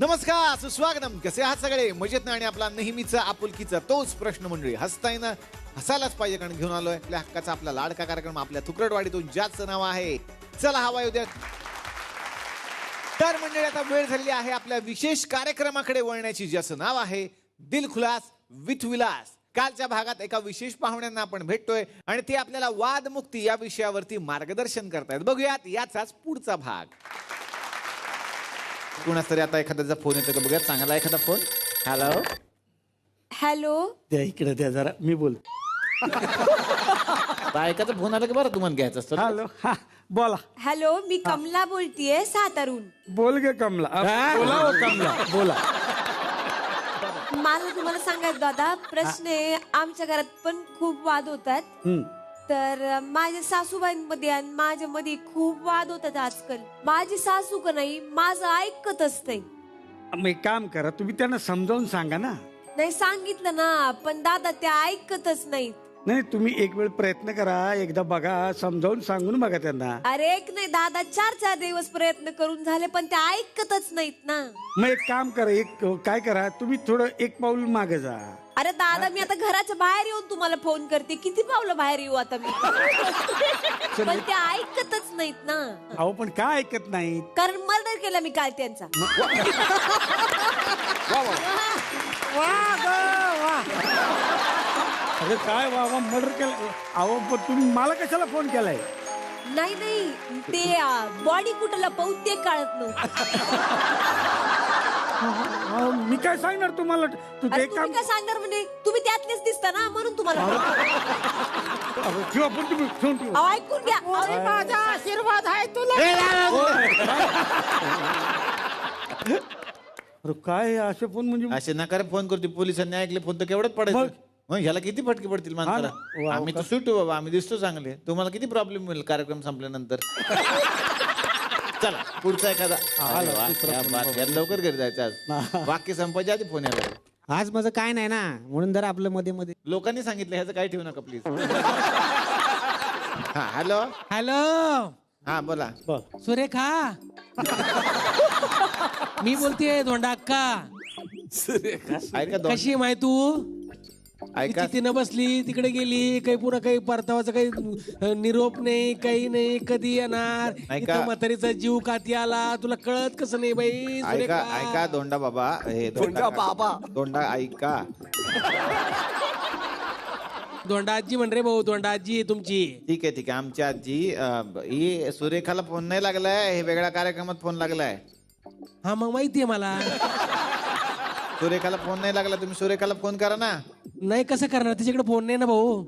नमस्कार, सुस्वागतम. कसे आहात सगळे? मजेत ना? आणि आपला नेहमीचा आपुलकीचा तोच प्रश्न मंडळी. हसताय ना? हसायलाच पाहिजे, कारण घेऊन आलोय आपल्या हक्काचा आपला लाडका कार्यक्रम आपल्या तुकडवाडीतून, ज्याचं नाव आहे चला हवा येऊ द्या. तर मंडळी, आता वेळ झालेली आहे आपल्या विशेष कार्यक्रमाकडे वळण्याची, ज्याचं नाव आहे दिलखुलास विथ विलास. कालच्या भागात एका विशेष पाहुण्यांना आपण भेटतोय आणि ते आपल्याला वादमुक्ती या विषयावरती मार्गदर्शन करतायत. बघूयात याचाच पुढचा भाग. कुणाच तरी आता एखाद्याचा फोन येतो का बघूयात. चांगला एखादा फोन. Hello hello. त्या इकडे द्या जरा, मी बोल. बायकाचा फोन आला की बरं तुम्हाला घ्यायचं असतं. हॅलो, हा बोला. हॅलो, मी कमला बोलतीये सातारून. बोल गे कमला. बोला हो कमला, बोला. मला तुम्हाला सांगायचं दादा, प्रश्न आहे, आमच्या घरात पण खूप वाद होतात. तर माझ्या सासूबाईंमध्ये आणि माझ्यामध्ये खूप वाद होतात आजकाल. माझी सासू का नाही माझं ऐकतच नाही. मग एक काम करा, तुम्ही त्यांना समजावून सांगा ना. नाही सांगितलं ना, पण दादा त्या ऐकतच नाहीत. नाही, तुम्ही एक वेळ प्रयत्न करा, एकदा बघा, समजावून सांगून बघा त्यांना. अरे एक नाही दादा, 4-4 दिवस प्रयत्न करून झाले, पण त्या ऐकतच नाहीत ना. मग एक काम करा, एक काय करा, तुम्ही थोडं एक पाऊल मागे जा. अरे दादा, मी आता घराच्या बाहेर येऊन तुम्हाला फोन करते. किती पावलं बाहेर येऊ आता मी? पण त्या ऐकतच नाहीत ना. अहो पण काय ऐकत नाहीत? कारण मर्डर केला मी काल त्यांचा. अरे काय वा वा, मर्डर केलं. अहो पण तुम्ही मला कशाला फोन केलाय? नाही नाही, ते बॉडी कुठं लपवून ते कळत नव्हतं. अहो, मी काय सांगणार तुम्हाला? तू अरे ते तुम्ही काम काय सांगणार म्हणजे? तुम्ही त्यातलेच दिसता ना, म्हणून तुम्हाला. ठेवा, पण तुम्ही ठेवून ठेवा. अहो, ऐकून घ्या. माझा आशीर्वाद आहे तुला. अरे काय असे फोन म्हणजे? असे नकार फोन करतो. पोलिसांनी ऐकले फोन तर केवढंच पडायचं. मग ह्याला किती फटके पडतील माणसाला. वा, आम्ही तर सुटू बाबा, आम्ही दिसतो चांगले. तुम्हाला किती प्रॉब्लेम होईल कार्यक्रम संपल्यानंतर. चला पुढचा एखादा. अरे वा, क्या बात. यार लवकर घरी जायचं आज. वाक्य संपायच्या आधी फोन यायला. आज माझं काय नाही ना, म्हणून जर आपलं मध्ये मध्ये. लोकांनी सांगितलं ह्याचं काही ठेवू नका प्लीज. हा हॅलो. हॅलो, हा बोला. सुरेखा. मी बोलतेय धोंडा अक्का. ऐका दोन कशी माहिती तू? ऐका. तिनं बसली, तिकडे गेली, काही पुन्हा काही परतावाचा काही निरोप नाही, काही नाही. कधी येणार? ऐका. इथं म्हातारीचा जीव काती आला, तुला कळत कसं नाही बाई? ऐका सुरेखा. ऐका दोंडा बाबा. हे दोंडा बाबा. दोंडा ऐका. धोंडा आजी म्हण रे भाऊ, धोंडा आजी आहे तुमची. ठीक आहे ठीक आहे. आमची आजी ही सुरेखाला फोन नाही लागलाय, हे वेगळ्या कार्यक्रमात फोन लागलाय. हा मग माहितीये मला. सुरेखाला फोन नाही लागला, तुम्ही सुरेखाला फोन करा ना. नाही कसं करणार, तिच्याकडे फोन नाही ना भाऊ.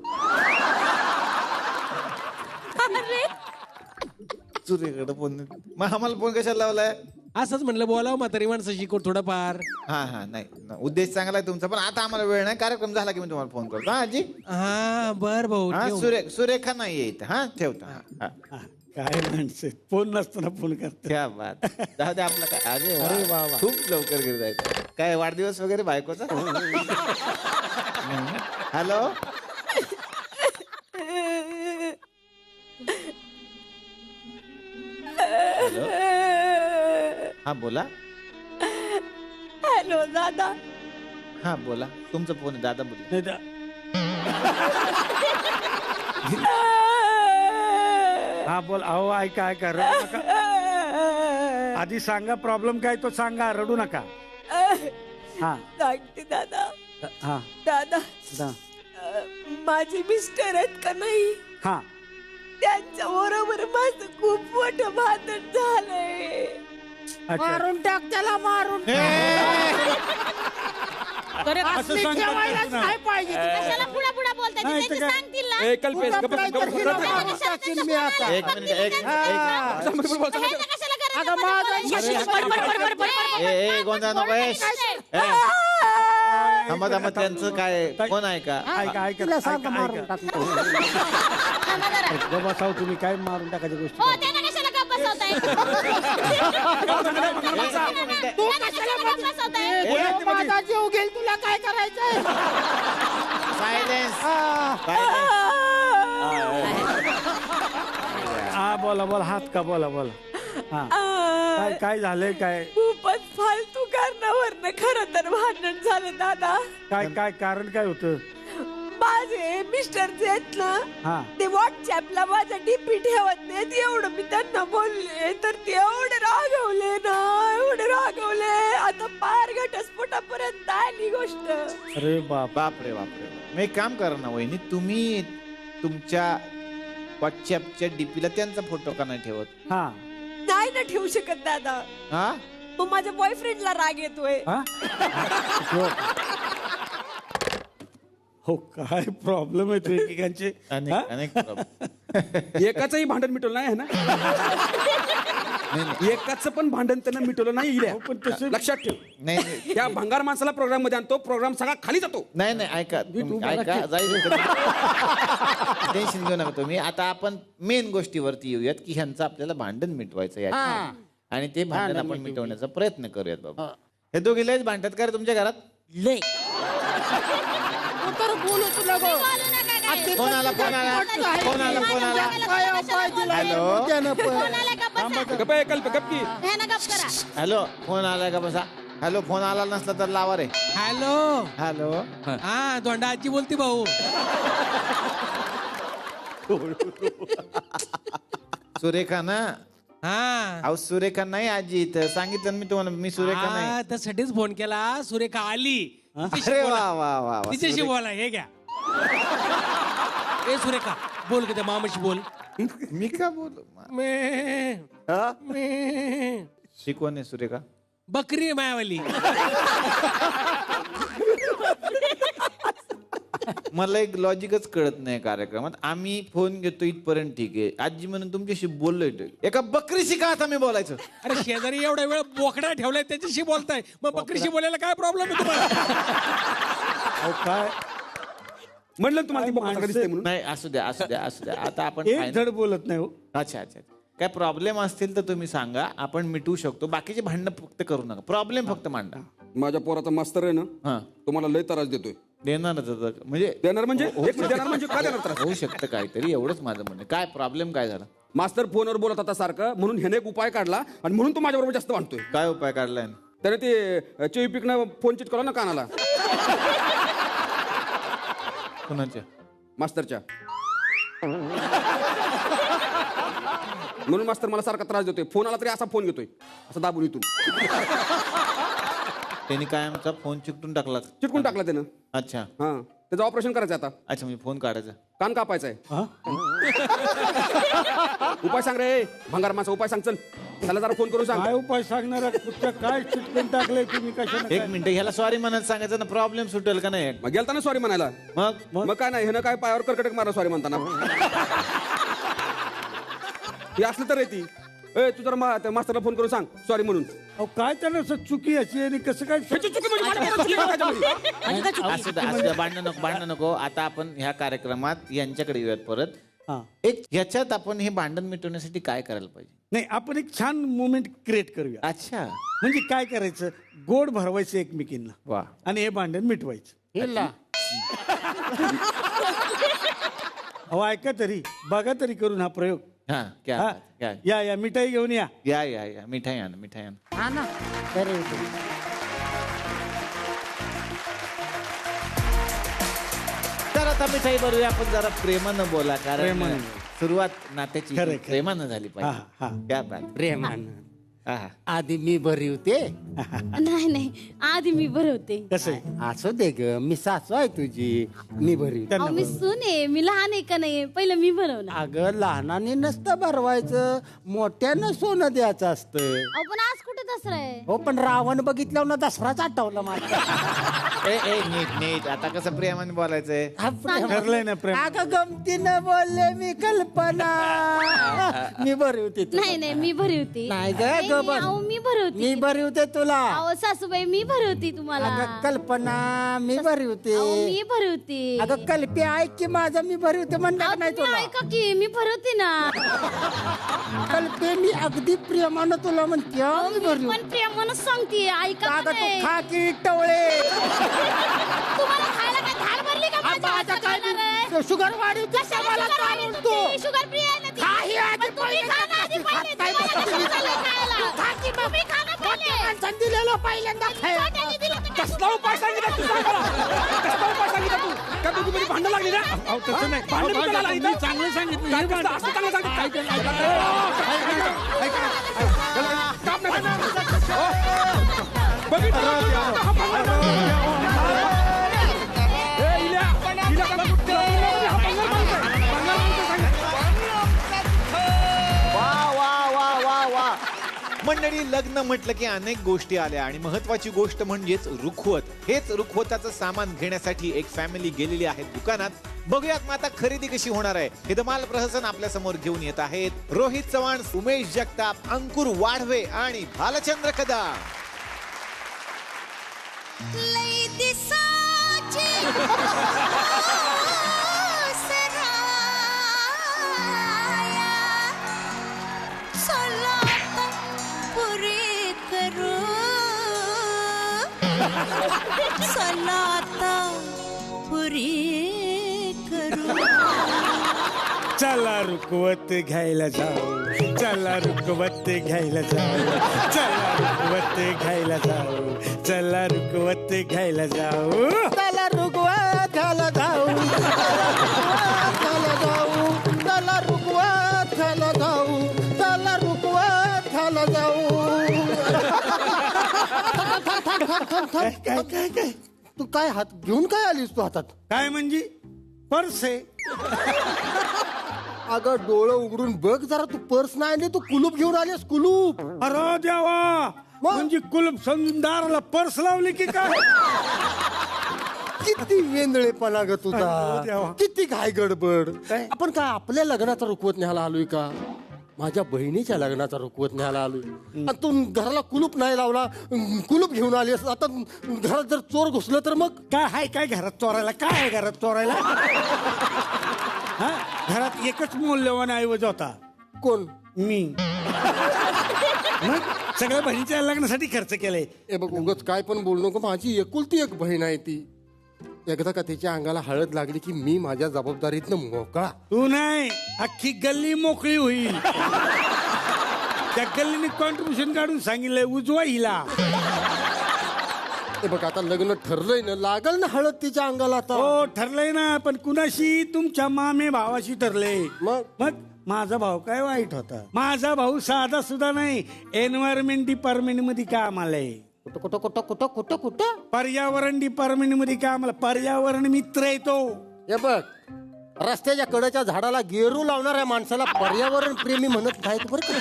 सुरेखाला फोन नाही. मग आम्हाला फोन कशाला लावलाय? असंच म्हणलं, बोलाव म्हातारी माणसाशी थोडंफार. हा हा, नाही उद्देश चांगला आहे तुमचा, पण आता आम्हाला वेळ नाही. कार्यक्रम झाला की मी तुम्हाला फोन करतो. हा आजी. हा बर भाऊ. हा ठेव. सुरेखा नाही येत. हा ठेवतो. हा. काय माणसं, फोन नसताना फोन करते. क्या बात. जाऊ दे आपलं काय. अरे वा वा, खूप लवकर घरी जायचं. काय वाढदिवस वगैरे बायकोचा? हॅलो. हॅलो. हा बोला. हॅलो दादा. हा बोला. तुमचा फोन आहे, दादा बोला. नाही तर- हा बोल. अहो ऐका ऐका, रडू नका. आधी सांगा प्रॉब्लेम काय तो सांगा, रडू नका. हा सांगते दादा. हा दादा, हा. माझे मिस्टर आहेत का नाही, हा त्यांच्या बरोबर माझं खूप मोठं भांडण झालंय. अच्छा. मारून टाक त्याला, मारून टाक. अरे असं असली सांगतात जेवायलाच ना. नाही पाहिजे. कशाला पुढा पुढा बोलताय? नाही, त्यांची तर काय? सांगतील ना. तुझा काहीतरी हिरो मारून टाकीन मी आता. एक मिनिट. एक ह्यांना कशाला करायचं अगं माझं ए गोंधळ नको. थांबा थांबा, त्यांचं काय कोण आहे का? ऐका ऐका तिला सांग ऐका मारून ऐका. टाक. बसाव तुम्ही, काय मारून टाकायच्या गोष्टी. हो, त्यांना कशाला गप्प बसवताय? तू कशाला बसवताय? माझा जीव घेईल, तुला काय करायचंय? सायलेन्स. हा बोला बोला, हात का बोला बोला. हा काय काय झालंय काय? खूपच फालतू दादा काय काय कारण काय होतं? माझे मिस्टर जे आहेत हा. ना ते व्हॉट्सअपला माझ्या डीपी ठेवत नाहीत. एवढं मी त्यांना बोलले तर ते एवढे रागवले आता पार घटस्फोटापर्यंत आली गोष्ट. अरे बाप. बापरे बापरे. मग एक काम करा ना वहिनी, तुम्ही तुमच्या व्हॉट्सअपच्या डीपीला त्यांचा फोटो का नाही ठेवत? नाही ना ठेवू शकत दादा. हा तो माझ्या बॉयफ्रेंडला राग येतोय. हा? हो काय प्रॉब्लेम आहे ते एकेकांचे. अनेक हा? अनेक problem. एकाचंही भांडण मिटवलं नाही है ना? एकाचं पण भांडण त्यांना मिटवलं नाही. इल्या. पण तसं लक्षात ठेव, नाही नाही त्या भंगार माणसाला प्रोग्राम मध्ये आणतो, प्रोग्राम सगळा खाली जातो. नाही नाही, ऐका ऐका जाईल. टेन्शन घेऊ नका तुम्ही. आता आपण मेन गोष्टीवरती येऊयात की ह्यांचं आपल्याला भांडण मिटवायचं आहे आणि ते भांडण आपण मिटवण्याचा प्रयत्न करूयात. बाबा हे दोघे लयच भांडतात का रे तुमच्या घरात? लय तर बोलू तुला गो. फोन आला फोन आला फोन आला फोन आला. हॅलो गप्प आहे, कल्प गप की. हॅलो फोन आलाय का बसा? हॅलो फोन आला नसला तर लावा रे. हॅलो हॅलो हा दोंडा आजी बोलती भाऊ. सुरेखा ना? हा अहो सुरेखा नाही आजी इथं. सांगितलं मी तुम्हाला, मी सुरेखा नाही. हा, त्यासाठीच फोन केला. सुरेखा आली तिच्याशी अरे बोला. वा वा वा वा. तिच्याशी बोला. हे घ्या. ए सुरेखा बोल की त्या मामाशी बोल. मी का बोलू? मे हा? मे शिकवण आहे सुरेखा. बकरी आहे मायावाली. मला एक लॉजिकच कळत नाही कार्यक्रमात. आम्ही फोन घेतो इथपर्यंत ठीक आहे, आजी म्हणून तुमच्याशी बोललोय. एका बकरीशी का आता मी बोलायचं? अरे शेजारी एवढा वेळ बोकडा ठेवलाय त्याच्याशी बोलताय, मग बकरीशी बोलायला काय प्रॉब्लेम आहे तुम्हाला? अहो, काय म्हणलं ना तुम्हाला ती बोकासारखं दिसतंय म्हणून. नाही असू द्या असू द्या असू द्या. आता आपण एक final- धड बोलत नाही हो. अच्छा अच्छा. काय प्रॉब्लेम असतील तर तुम्ही सांगा, आपण मिटवू शकतो. बाकीचे भांडणं फक्त करू नका, प्रॉब्लेम फक्त मांडा. माझ्या पोराचा मास्तर आहे ना, हा तुम्हाला लय त्रास देतोय. देणारच आता. म्हणजे देणार म्हणजे एक मिनिट, देणार म्हणजे काय देणार त्रास? होऊ शकतं काहीतरी, एवढंच माझं म्हणणं. काय प्रॉब्लेम काय झाला? मास्तर फोनवर बोलत होता सारखं, म्हणून ह्याने एक उपाय काढला आणि म्हणून तो माझ्याबरोबर जास्त भांडतोय. काय उपाय काढलाय? त्याने ते चेविपिकनं फोन चिटकवला ना कानाला कुणाच्या? मास्तरच्या. म्हणून मास्तर मला सारखा त्रास देतोय. फोन आला तरी असा फोन घेतोय, असं दाबून इथून त्यांनी काय आमचा फोन चिकटून टाकला? चिटकून टाकला त्यानं. अच्छा हा, त्याचं ऑपरेशन करायचं आता. अच्छा, म्हणजे फोन काढायचा. कान कापायचा आहे. हा? उपाय सांग रे भंगार माणसा, उपाय सांग. चल त्याला जरा फोन करून सांग. काय उपाय सांगणार? कुठच्या काय चिटकून टाकलंय तुम्ही कशाने? एक मिनिट, ह्याला सॉरी म्हणायला सांगायचं ना, प्रॉब्लेम सुटेल का नाही? मग गेलता ना सॉरी म्हणायला. मग काय नाही, ह्यानं काय पायावर कर्कटक मारा सॉरी म्हणताना. हे असलं तर ती ए तू जरा मास्तरला फोन करून सांग सॉरी म्हणून. अहो काय त्याला चुकी अशी आणि कसं काय? ह्याची चुकी म्हणजे माझ्या पोराची चुकी आहे त्याच्यामध्ये. असू द्या भांडण नको भांडण नको. आता आपण ह्या कार्यक्रमात यांच्याकडे येऊयात परत. हा. एक ह्याच्यात आपण हे भांडण मिटवण्यासाठी काय करायला पाहिजे? नाही, आपण एक छान मुवमेंट क्रिएट करूया. अच्छा, म्हणजे काय करायचं, गोड भरवायचं एकमेकींना वा. आणि हे भांडण मिटवायचं. अहो ऐका तरी, बघा तरी करून हा प्रयोग. हा क्या हा, क्या या मिठाई घेऊन या. या मिठाई आण मिठाई आण. हा ना. अरे तर आता मिठाई भरूया. आपण जरा प्रेमानं बोला, कारण प्रेमानं. सुरुवात नात्याची खरंय. प्रेमानं झाली हा, हा. पाहिजे. क्या बात. प्रेमान हा, हा. आधी मी बरी होते. नाही नाही, आधी मी भरवते. कसं आहे? असू दे ग, मी सासू आहे तुझी. मी बरी होते. अहो, मी सून आहे, मी लहान आहे का नाही? पहिलं मी भरवणार. अगं लहानाने नसतं भरवायचं, मोठ्यानं सोनं द्यायचं असतं. अहो पण आज कुठे दसरा आहे? हो पण रावण बघितल्यावर ना दसराच आठवला माझा. ए नीट नीट. आता कसं प्रेमाने बोलायचंय? हा, प्रेम. ठरलंय ना प्रेम? अगं गमतीनं बोलले मी कल्पना. मी बरी होते. नाही नाही, मी भरवते. नाही ग, ग बस. अहो मी भरवते. मी बरी होते तुला. अहो सासूबाई मी भरवते तुम्हाला. अगं कल्पना मी बरी होते. अहो मी भरवते. अगं कल्पी ऐक की माझा मी बरी होते म्हणलं अहो, का नाही तुम्ही तुला? ऐका की मी भरवते ना. कल्पे मी अगदी प्रेमानं तुला म्हणते हा, अहो, मी मी बरी होते. पण प्रेमानं सांगते, ऐका का अगं तू नाही? खा की टवळे. तुम्हाला खायला काय धाड भरली का माझ्या माझा हातचं काय खाणार आहे? शुगर वाढी कशाला मला शुगर काय वाढली म्हणतो? तुमची? शुगर फ्री आहे ना ती? काही आधी मग तुम्ही खा ना आधी पहिले. तुम्हाला कशाला चाललंय खायला? तुम्ही खा ना पहिले. माणसाने दिलेलं पहिल्यांदा खायला. छोट्याने दिलं तर कसला उपाय सांगितला तू सांग मला. कसला उपाय सांगितला तू का तुझी मध्ये भांडण लागली ना अहो, तसं नाही. भांडण अहो, कुठं लागली मी इथं? चांगलं सांगितलं. काय हे कसलं? भांडण- असं चांगलं सांगितलं? काम नाही बघितलं ना तुझं? हा पंगा. ए, इल्या, इल्या त्याला कुठं- हा पंगा माणूस आहे. पंगा माणूस आहे सांगितलं. वा वा वा वा वा. मंडळी, लग्न म्हटलं की अनेक गोष्टी आल्या आणि महत्वाची गोष्ट म्हणजेच रुखवत. हेच रुखवताचं सामान घेण्यासाठी एक फॅमिली गेलेली आहे दुकानात. बघूयात मग आता खरेदी कशी होणार आहे. हे धमाल प्रहसन आपल्या समोर घेऊन येत आहेत रोहित चव्हाण, उमेश जगताप, अंकुर वाढवे आणि भालचंद्र कदम. लई दिसाची सलाता पुरी करू सलाता पुरी करू. चला रुकवत घ्यायला जाऊ, चला रुकवत घ्यायला जाऊ, चला रुकवत घ्यायला जाऊ, चला रुकवत घ्यायला जाऊ. त्याला रुगवत घाला जाऊ, त्याला जाऊ, त्याला रुगवत घाला जाऊ, त्याला रुगवत घाला जाऊ. काय तू काय हात घेऊन काय आलीस तू हातात? काय म्हणजे पर्स आहे. अगं डोळं उघडून बघ जरा, तू पर्स नाही आणली, तू कुलूप घेऊन आलीस. कुलूप अरे देवा, म्हणजे कुलूप समजून दाराला पर्स लावली की काय? किती वेंदळेपणा ग अरे तुझा, देवा. किती घाय गडबड. काय? आपण काय आपल्या लग्नाचा रुकवत न्यायला आलोय का? माझ्या बहिणीच्या लग्नाचा रुकवत न्यायला आलोय. आणि तू घराला कुलूप नाही लावला, कुलूप घेऊन आलीस. आता घरात जर चोर घुसलं तर मग काय हाय काय घरात चोरायला? काय आहे घरात चोरायला? हा? घरात एकच मौल्यवान ऐवज होता, कोण? मी. मग सगळ्या बहिणीच्या लग्नासाठी खर्च केलाय. ए बघ, उगाच काय पण बोलू नको. माझी एकुलती एक बहीण आहे ती. एकदा का तिच्या अंगाला हळद लागली की मी माझ्या जबाबदारीतनं मोकळा. तू नाही, अख्खी गल्ली मोकळी होईल. त्या गल्लीने कॉन्ट्रीब्युशन काढून सांगितलंय उजवा हिला. ए बघ, आता लग्न ठरलंय ना, लागल ना हळद तिच्या अंगाला आता. हो ठरलंय ना, पण कुणाशी? तुमच्या मामे भावाशी ठरले. मग माझा भाऊ काय वाईट होता? माझा भाऊ साधा सुद्धा नाही, एन्व्हायरमेंट डिपार्टमेंट मध्ये कामाला आहे. कुठं कुठं कुठं कुठं कुठं कुठं? पर्यावरण डिपार्टमेंट मध्ये कामाला. पर्यावरण मित्र आहे तो. हे बघ, रस्त्याच्या कडेच्या झाडाला गेरू लावणाऱ्या माणसाला पर्यावरण प्रेमी म्हणत नाहीत बरं का.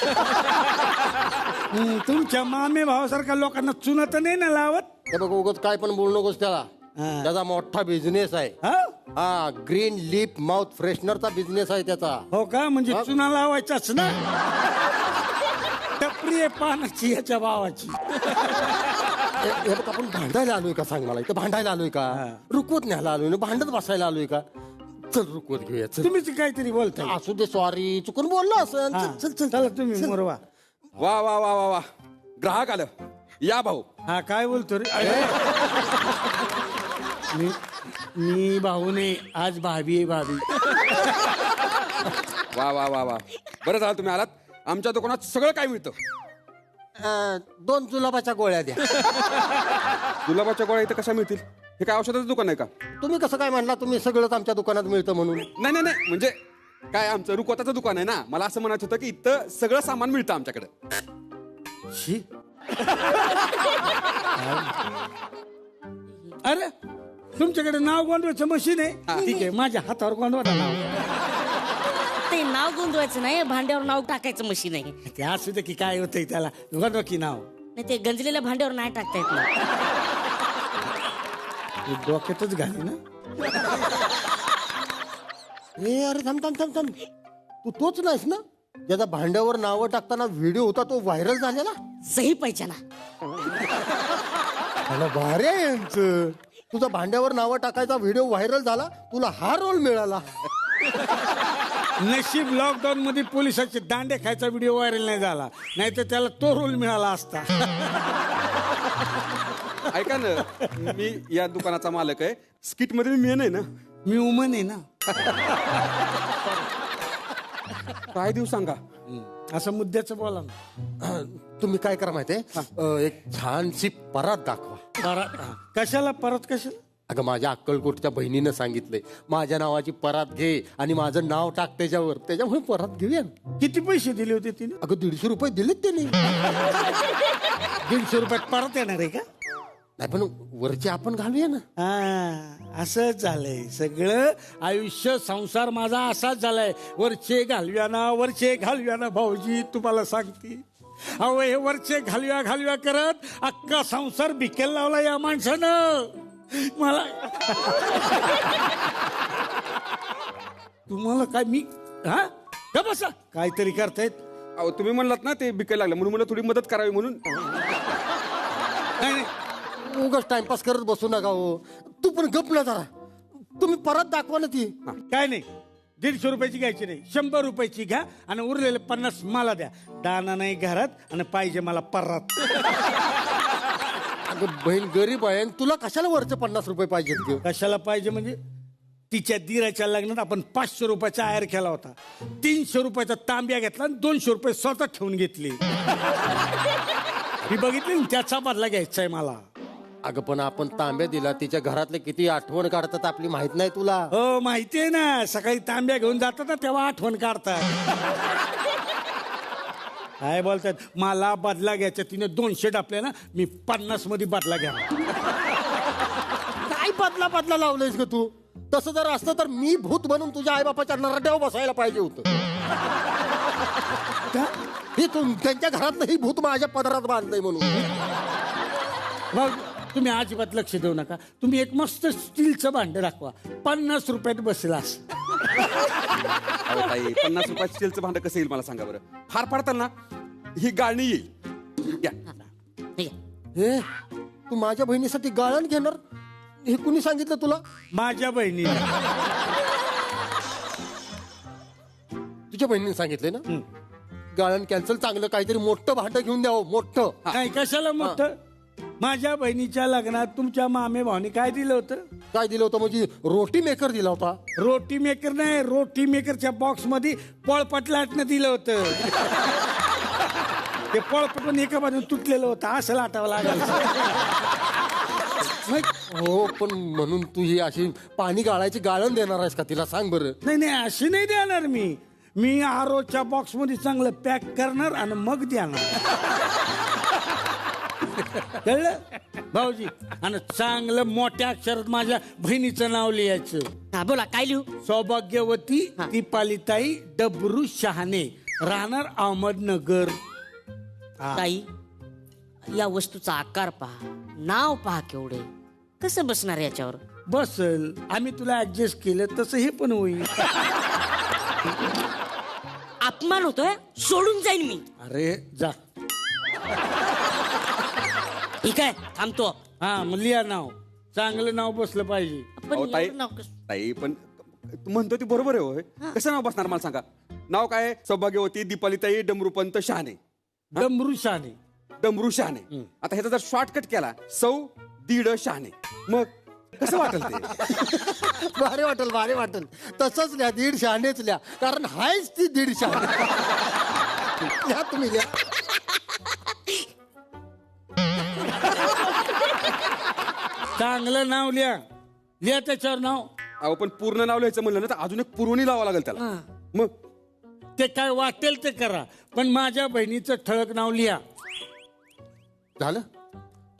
तुमच्या मामे भावासारख्या लोकांना चुना तर नाही ना लावत. हे बघ, उगाच काय पण बोलू नकोस त्याला. हा. त्याचा मोठा बिझनेस आहे. हा? हा, ग्रीन लिप माउथ फ्रेशनरचा बिझनेस आहे त्याचा. हो का? म्हणजे चुना लावायचाच ना. टपरी आहे पानाची याच्या भावाची. हे बघ, आपण भांडायला आलोय का सांग मला? इथं भांडायला आलोय का? रुकवत न्यायला आलोय ना? भांडत बसायला आलोय का? चल रुकवत घेऊया, चल. तुम्हीच काहीतरी बोलताय. असू दे, सॉरी, चुकून बोललो असं. हा. चल चल चला तुम्ही मोरवा. वा वा वा वा वा, ग्राहक आलं. या भाऊ. हा काय बोलतो रे? मी भाऊ नाही, आज भाभी आहे. भाभी. वा वा वा वा, बरं झालं तुम्ही आलात. आमच्या दुकानात सगळं काय मिळतं. 2 जुलाबाच्या गोळ्या द्या. गुलाबाच्या गोळ्या इथं कशा मिळतील? हे काय औषधाचं दुकान आहे का? तुम्ही कसं काय म्हणला तुम्ही सगळंच आमच्या दुकानात मिळतं म्हणून? नाही नाही नाही, म्हणजे काय आमचं रुकवताचं दुकान आहे ना. मला असं म्हणायचं होतं की इथं सगळं सामान मिळतं आमच्याकडे. शी. अरे तुमच्याकडे नाव गोंधवायचं मशीन आहे? ठीक आहे, माझ्या हातावर गोंधवा नाव. ते नाव गोंधवायचं नाही, भांड्यावर नाव टाकायचं मशीन आहे. ते असू दे की काय होतंय त्याला. गोंधवा की नाव. नाही ते गंजलेल्या भांड्यावर नाही टाकता येत ना. हे डोक्यातच घाली ना. ए अरे थांब थांब थांब थांब, तू तोच नाहीस ना ज्याचा भांड्यावर नावं टाकताना व्हिडिओ होता तो व्हायरल झालेला? सही पाहिजे मला भारी आहे यांचं. तुझा भांड्यावर नावं टाकायचा व्हिडिओ व्हायरल झाला, तुला हा रोल मिळाला. नशीब लॉकडाऊन मध्ये पोलिसाचे दांडे खायचा व्हिडिओ व्हायरल नाही झाला, नाही तर त्याला तो रोल मिळाला असता. ऐका ना, मी या दुकानाचा मालक आहे. स्किट मध्ये मी मेन आहे ना. मी उमन आहे ना. काय देऊ सांगा? असं मुद्द्याचं बोला ना. तुम्ही काय करा माहितीये, एक छानशी परात दाखवा. परत कशाला कशाला? अगं माझ्या अक्कलकोटच्या बहिणीनं सांगितलंय, माझ्या नावाची परात घे आणि माझं नाव टाक त्याच्यावर, त्याच्यामुळे परात घेऊया ना. किती पैसे दिले होते तिने? अगं 150 रुपये दिलेत त्याने. 150 रुपयात परत येणार आहे का? नाही पण वरचे आपण घालूया ना. असं झालंय सगळं आयुष्य. संसार माझा असाच झालाय, वरचे घालव्या ना भाऊजी. तुम्हाला सांगते अहो, हे वरचे घालव्या करत अख्खा संसार भिकेल लावला या माणसानं मला. तुम्हाला काय मी का बसा काहीतरी करतायत. अहो तुम्ही म्हणलात ना ते बिकायला लागलं म्हणून मला थोडी मदत करावी म्हणून. नाही उगाच टाइमपास करत बसू नका हो. तू पण गप ना जरा. तुम्ही परत दाखवा ना ती. काय नाही, 150 रुपयाची घ्यायची नाही, 100 रुपयाची घ्या आणि उरलेले 50 मला द्या. दाना नाही घरात आणि पाहिजे मला परत. अगं बहीण गरीब आहे, तुला कशाला वरचे 50 रुपये पाहिजेत ग? कशाला पाहिजे म्हणजे तिच्या दिराच्या लग्नात आपण 500 रुपयाचा आयर केला होता, 300 रुपयाचा तांब्या घेतला आणि 200 रुपये स्वतः ठेवून घेतली. ही बघितली ना, त्याचा बदला घ्यायचा आहे मला. अगं पण आपण तांब्या दिला, तिच्या घरातले किती आठवण काढतात आपली माहित नाही तुला? हो माहितीये ना, सकाळी तांब्या घेऊन जातात ना तेव्हा आठवण काढतात. काय बोलतात, मला बदला घ्यायचा. तिने 200 टापले ना, मी 50 मध्ये बदला घ्या. काय बदला लावलंयस ग तू? तसं जर असतं तर मी भूत बनून तुझ्या आईबापाच्या नरड्यावर बसायला पाहिजे होतं. ही त्यांच्या घरातलं ही भूत माझ्या पदरात बांधलंय म्हणून. मग तुम्ही अजिबात लक्ष देऊ नका. तुम्ही एक मस्त स्टीलचं भांड दाखवा, 50 रुपयात बसेल असं. अहो ताई, 50 रुपयात स्टीलचं भांडं कसं येईल मला सांगा बरं. फार फाडताल ना ही गाळणी येईल. या. हे तू माझ्या बहिणीसाठी गाळण घेणार? हे कुणी सांगितलं तुला? माझ्या बहिणी. तुझ्या बहिणीने सांगितलंय ना? गाळण कॅन्सल. चांगलं काहीतरी मोठं भांड घेऊन द्यावं, मोठं. नाही कशाला मोठं? माझ्या बहिणीच्या लग्नात तुमच्या मामे भावानी काय दिलं होतं? काय दिलं होतं म्हणजे? रोटी मेकर दिला होता. रोटी मेकर नाही, रोटी मेकरच्या बॉक्स मध्ये पळपट लाटणं दिलं होतं. ते पळपट पण एका बाजून तुटलेलं होतं, असं लाटावं लागायचं. हो पण म्हणून तू ही अशी पाणी गाळायची गाळण देणार आहेस का तिला? सांग बरं. नाही अशी नाही देणार मी आरोच्या बॉक्स मध्ये चांगलं पॅक करणार आणि मग देणार. कळलं भाऊजी? आणि चांगलं मोठ्या अक्षरात माझ्या बहिणीचं नाव लिहायचं. हा बोला, काय लिहू? सौभाग्यवती दीपालीताई डबरू शहाणे, राहणार अहमदनगर. ताई, या वस्तूचा आकार पहा, नाव पहा, केवढे कसं बसणार याच्यावर? बसल. आम्ही तुला ऍडजस्ट केलं तसं हे पण होईल. अपमान होतोय, सोडून जाईन मी. अरे जा. ठीक आहे, थांबतो. हा मग लिहा नाव, चांगलं नाव बसलं पाहिजे. पण अहो, ताई एवढं नाव कसं? ताई पण तू म्हणतो ती बरोबर आहे. होय, कसं नाव बसणार मला सांगा? नाव काय आहे? सौभाग्यवती दीपालीताई डमरूपंत शहाणे. डमरू शहाणे. डमरू शहाणे. आता ह्याचा जर शॉर्टकट केला, सौ दीड शहाणे, मग कसं वाटेल ते? भारी वाटेल. तसंच लिहा, 1.5 शहाणेच लिहा, कारण हायच ती 1.5 शहाणे. लिहा तुम्ही, लिहा. चांगलं नाव लिहा त्याच्यावर नाव. अहो पण पूर्ण नाव लिहायचं म्हणलं ना तर अजून एक पुरवणी लावावं लागेल त्याला. मग ते काय वाटेल ते करा, पण माझ्या बहिणीचं ठळक नाव लिहा. झालं?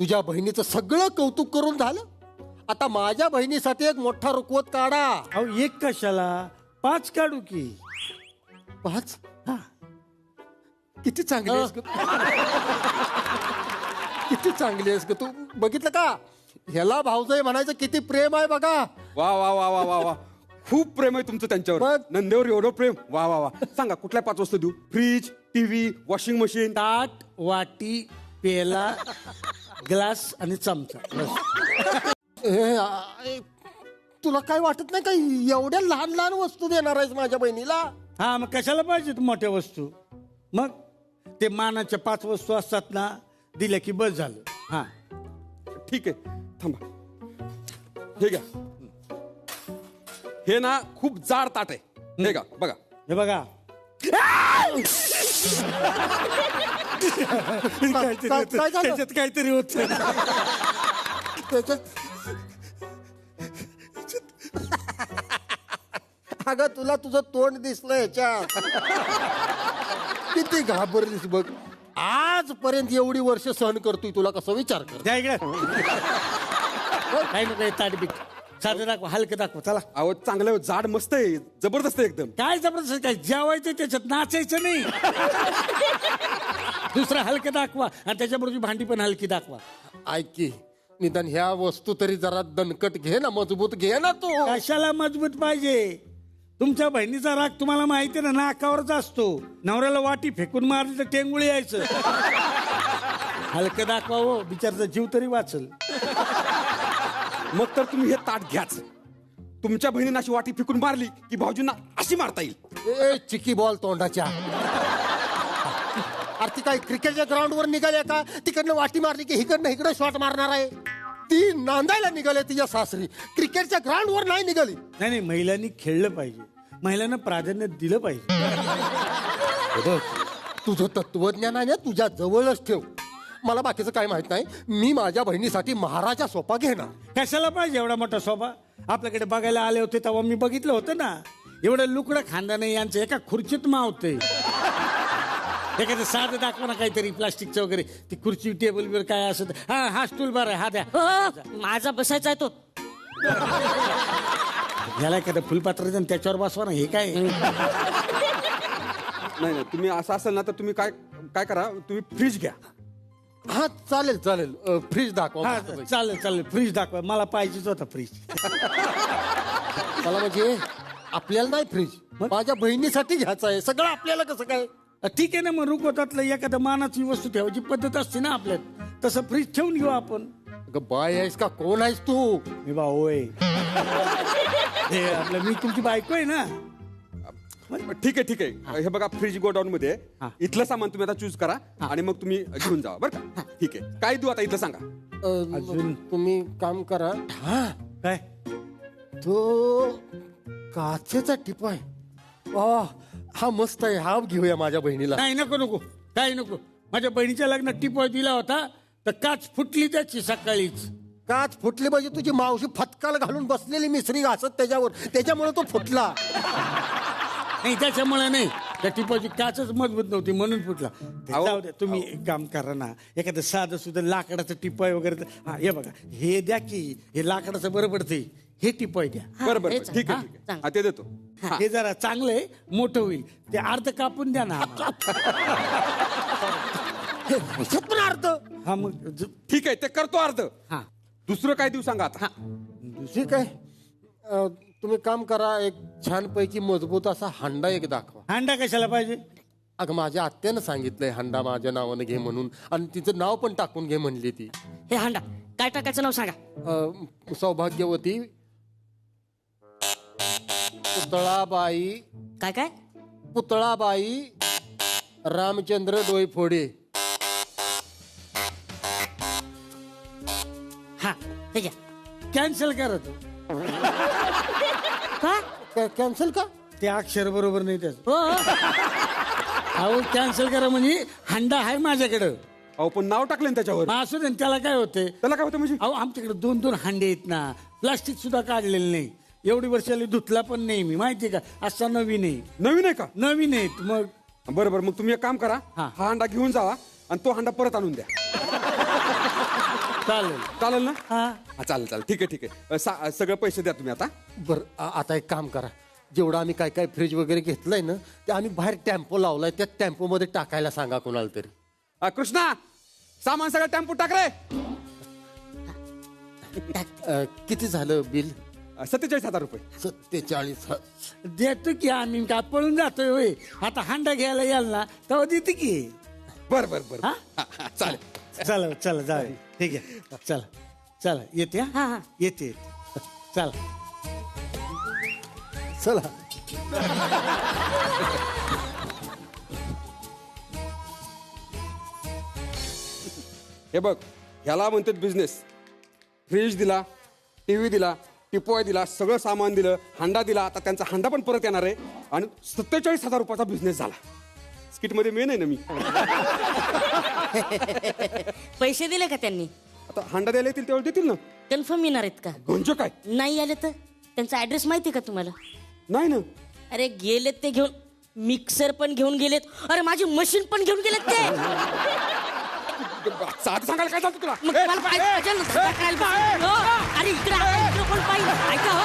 तुझ्या बहिणीचं सगळं कौतुक करून झालं. आता माझ्या बहिणीसाठी एक मोठा रुकवत काढा. अहो एक कशाला, 5 काढू की. 5? किती चांगली आहेस ग, किती चांगली आहेस ग तू. बघितलं का? ह्याला भाऊजाई म्हणायचं किती प्रेम आहे बघा. वा वा वा वा वा वा, खूप प्रेम आहे तुमचं त्यांच्यावर. बघ. नंदेवर एवढं प्रेम. वा वा वा. सांगा कुठल्या 5 वस्तू देऊ? Fridge, TV, washing machine. ताट, वाटी, पेला, ग्लास आणि चमचा. बस. तुला काय वाटत नाही का एवढ्या लहान लहान वस्तू देणार आहेस माझ्या बहिणीला? हा मग कशाला पाहिजेत मोठ्या वस्तू? मग ते मानाच्या 5 वस्तू असतात ना, दिल्या की बस झालं. हा ठीक आहे, थांबा. हे घ्या. हे ना खूप जाड ताट आहे. हे का बघा. हे बघा, काहीतरी होतं. काय झालं? त्याच्यात काहीतरी होत. त्याच्यात अगं तुला तुझं तोंड दिसलं ह्याच्यात. किती घाबरलीस बघ. आजपर्यंत एवढी वर्ष सहन करतोय, तुला कसं विचार कर. द्या इकडे. काही नको ताट बीट साधं दाखवा, हलकं दाखवा. चला. अहो चांगलं जाड मस्त आहे, जबरदस्त आहे एकदम. काय जबरदस्त काय जेवायचं त्याच्यात, नाचायचं नाही. दुसरं हलकं दाखवा आणि त्याच्याबरोबर भांडी पण हलकी दाखवा. ऐक की, निदान ह्या वस्तू तरी जरा दणकट घे ना, मजबूत घे ना तू. कशाला मजबूत पाहिजे? तुमच्या बहिणीचा राग तुम्हाला माहिती आहे ना, नाकावरच असतो. नवऱ्याला वाटी फेकून मारली तर टेंगुळी यायचं. हलकं दाखवा हो, बिचारचा जीव तरी वाचल. मग तर तुम्ही हे ताट घ्याच. तुमच्या बहिणीनं अशी वाटी फिकून मारली की भाऊजींना अशी मारता येईल. ए चिकी बॉल तोंडाच्या. अरे ती काय क्रिकेटच्या ग्राउंडवर निघाल्या का? तिकडनं वाटी मारली की इकडनं इकडे शॉट मारणार आहे. ती नांदायला निघाले तिच्या सासरी, क्रिकेटच्या ग्राउंडवर नाही निघाली. नाही नाही, महिलांनी खेळलं पाहिजे, महिलांना प्राधान्य दिलं पाहिजे. तुझं तत्वज्ञान आहे ना तुझ्या जवळच ठेव. मला बाकीचं काय माहित नाही. मी माझ्या बहिणीसाठी महाराजा सोफा घेणार. कशाला पाहिजे एवढा मोठा सोफा? आपल्याकडे बघायला आले होते तेव्हा मी बघितलं होतं ना. एवढं लुकडं खानदान यांचं एका खुर्चीत मावते. एखादं साधं दाखवा ना काहीतरी, प्लास्टिकचं वगैरे. ती खुर्ची टेबल वर काय असत. हा स्टूल बरं आहे, हा द्या. माझा बसायचा आहे तो. ह्याला एखादं फुलपात्र द्या त्याच्यावर बसवा ना. हे काय? नाही तुम्ही असं असेल ना तर तुम्ही काय काय करा, तुम्ही फ्रीज घ्या. हा चालेल चालेल. फ्रीज दाखवा. हा चालेल चालेल, फ्रीज दाखवा. मला पाहिजेच होता फ्रीज. मला म्हणजे आपल्याला नाही फ्रीज, माझ्या बहिणीसाठी घ्यायचं आहे. सगळं आपल्याला कसं काय? ठीक आहे ना, मग रुकवतातलं एखादं मानाची वस्तू ठेवायची पद्धत असते ना आपल्यात, तसं फ्रीज ठेवून घेऊ आपण. बाय आहेस का कोण आहेस तू? मी भाऊ आहे. हे आपलं, मी तुमची बायको आहे ना. ठीक आहे ठीक आहे. हे बघा फ्रीज गोडाऊन मध्ये आहे. इथलं सामान तुम्ही आता चूज करा आणि मग तुम्ही घेऊन जा बरं का. ठीक आहे, काय देऊ आता इथलं सांगा. तुम्ही काम करा. हा काय तो काचेचा टिपा आहे. हा मस्त आहे, हा घेऊया माझ्या बहिणीला. नाही नको नको, काही नको. माझ्या बहिणीच्या लग्नात टिपॉय दिला होता तर काच फुटली त्याची सकाळीच. काच फुटली म्हणजे तुझी मावशी फटकाल घालून बसलेली मिसरी घासत त्याच्यावर, त्याच्यामुळे तो फुटला. नाही त्याच्यामुळे नाही, त्या टिपॉयची काचच मजबूत नव्हती म्हणून फुटला. जाऊ द्या, तुम्ही एक काम करा ना, एखादं साधं सुद्धा लाकडाचं टिपॉय वगैरे. हा हे बघा, हे द्या की, हे लाकडाचं बरं पडते. हे टिपॉय द्या. बरं बरं हेच. ठीक आहे ठीक आहे. हा ते देतो. हे जरा चांगलं आहे, मोठं होईल. ते अर्ध कापून द्या ना आम्हाला. ह्याच्यात पण अर्थ. हा मग ठीक आहे, ते करतो अर्ध. हा दुसरं काय देऊ सांगा आता. ठीक आहे. तुम्ही काम करा, एक छानपैकी मजबूत असा हांडा एक दाखवा. हांडा कशाला पाहिजे? अगं माझ्या आत्यानं सांगितलंय हांडा माझ्या नावानं घे म्हणून, आणि तिचं नाव पण टाकून घे म्हणली ती. हे हांडा काय टाकायचं नाव सांगा. सौभाग्यवती पुतळाबाई. काय काय? पुतळाबाई रामचंद्र डोईफोडे. हा हे घ्या. कॅन्सल करा तू. का? कॅन्सल का? ते अक्षर बरोबर नाही त्याचं. हो अहो कॅन्सल करा म्हणजे हांडा आहे माझ्याकडं. अहो पण नाव टाकलं ना त्याच्यावर. मग असू दे ना, त्याला काय होते? त्याला काय होतं म्हणजे? अहो आमच्याकडे 2-2 हांडे आहेत ना, प्लास्टिक सुद्धा काढलेलं नाही. एवढी वर्षाला धुतला पण नाही मी, माहितीये का. असा नवीन आहे. नवीन आहे का? नवीन आहेत. मग बरं बरं, मग तुम्ही एक काम करा, हा. हा हांडा घेऊन जावा आणि तो हांडा परत आणून द्या. चालेल. चालेल ना? हा हा चालेल चालेल, ठीक आहे ठीक आहे. सगळं पैसे द्या तुम्ही आता. बरं आता एक काम करा, जेवढं आम्ही काय काय फ्रीज वगैरे घेतलंय ना, ते आम्ही बाहेर टेम्पो लावलाय, त्या टेम्पो मध्ये टाकायला सांगा कोणाला तरी. कृष्णा, सामान सगळं टेम्पो टाक रे. किती झालं बिल? 47,000 रुपये. 47. देतो की आम्ही, का पळून जातोय होय. आता हांडा घ्यायला याल ना तेव्हा देते की. बरं बरं बरं. हा? हा, हा, चालेल. चला चला जा, ठीक आहे. चला चला, येते. हा, हा. येते. चला चला. हे बघ, ह्याला म्हणतात बिझनेस. फ्रीज दिला, टीव्ही दिला, टिपोय दिला, सगळं सामान दिलं, हांडा दिला. आता त्यांचा हांडा पण परत येणार आहे आणि 47,000 रुपयाचा बिझनेस झाला. स्किट मध्ये मेन आहे ना मी. पैसे दिले का त्यांनी? आता हांडा द्यायला येतील तेवढे देतील ना. कन्फर्म येणार आहेत का? म्हणजे काय? नाही आले तर त्यांचा ऍड्रेस माहिती का तुम्हाला? नाही ना. अरे गेलेत ते घेऊन, मिक्सर पण घेऊन गेलेत, अरे माझी मशीन पण घेऊन गेलेत ते. साधं सांगायला काय चालतं तुला? मग मला पाहिजे ना, काय करायला बसला? हो, अरे इकडे आला, इकडे कोण पाहिजे? ऐका हो.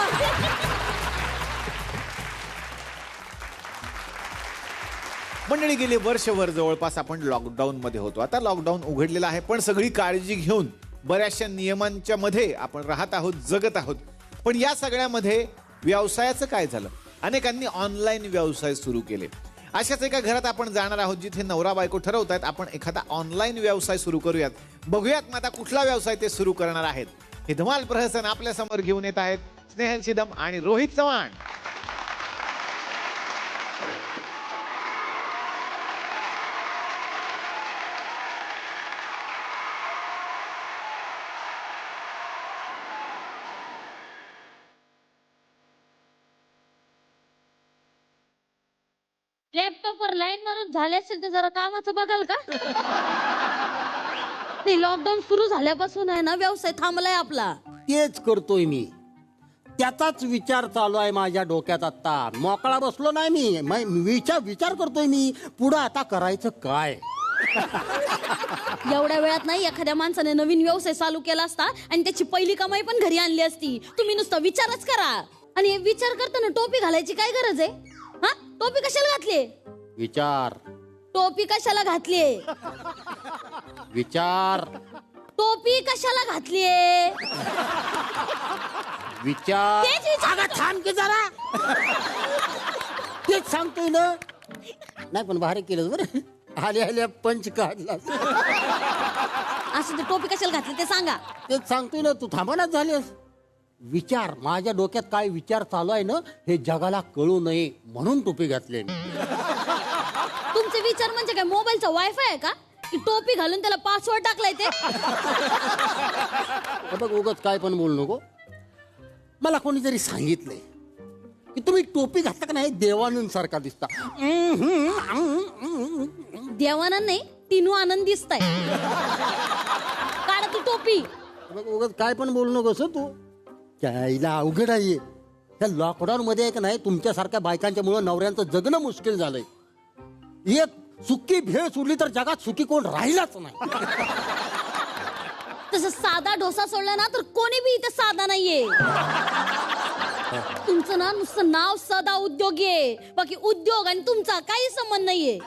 मंडळी, गेले वर्षभर जवळपास आपण लॉकडाऊन मध्ये होतो. आता लॉकडाऊन उघडलेलं आहे, पण सगळी काळजी घेऊन बऱ्याचशा नियमांच्या मध्ये आपण राहत आहोत, जगत आहोत. पण या सगळ्यामध्ये व्यवसायाचं काय झालं? अनेकांनी ऑनलाईन व्यवसाय सुरू केले. अशाच एका घरात आपण जाणार आहोत जिथे नवरा बायको ठरवतात आपण एखादा ऑनलाईन व्यवसाय सुरू करूयात. बघूयात मग आता कुठला व्यवसाय ते सुरू करणार आहेत. हे धमाल प्रहसन आपल्या समोर घेऊन येत आहेत स्नेहल शिदम आणि रोहित चव्हाण. लॅपटॉपवर लाईन मारून झाले असेल तर जरा कामाचं बघाल का? ते लॉकडाऊन सुरू झाल्यापासून आहे ना व्यवसाय थांबलाय आपला. तेच करतोय मी. त्याचाच विचार चालू आहे माझ्या डोक्यात आता. मोकळा बसलो नाही मी. विचार करतोय मी पुढं आता करायचं काय. एवढ्या वेळात नाही एखाद्या माणसाने नवीन व्यवसाय चालू केला असता आणि त्याची पहिली कमाई पण घरी आणली असती. तुम्ही नुसतं विचारच करा. आणि विचार करताना टोपी घालायची काय गरज आहे? हा, टोपी कशाला घातली? विचार. टोपी कशाला घातली? विचार. टोपी कशाला घातली? विचार. तेच विचार. अगं थांब की जरा. तेच सांगतोय ना. नाही पण भारी केलं बरं. आल्या पंच काढला. असं ते टोपी कशाला घातली ते सांगा. तेच सांगतोय ना. तू थांबानाच झालीस. विचार. माझ्या डोक्यात काय विचार चालू आहे ना हे जगाला कळू नये म्हणून टोपी घातली. तुमचे विचार म्हणजे काय मोबाईलचा वायफाय आहे का की टोपी घालून त्याला पासवर्ड टाकलाय ते? बघ उगाच काय पण बोलू नको. मला कोणीतरी सांगितलंय की तुम्ही टोपी घातला का नाही देवानंद सारखा दिसता. देवानंद नाही तीनू आनंद दिसताय. काढा ती टोपी. बघ उगाच काय पण बोलू नकोस तू. त्याला अवघड आहे. त्या लॉकडाऊन मध्ये एक नाही तुमच्यासारख्या बायकांच्या मुळे नवऱ्यांचं जगणं मुश्किल झालंय. एक सुकी भेळ सोडली तर जगात सुखी कोण राहिलाच नाही. तसं साधा डोसा सोडला ना तर कोणी बी इथे साधा नाहीये. तुमचं ना नुसतं नाव सदा उद्योगी आहे. बाकी उद्योग आणि तुमचा काही संबंध नाहीये.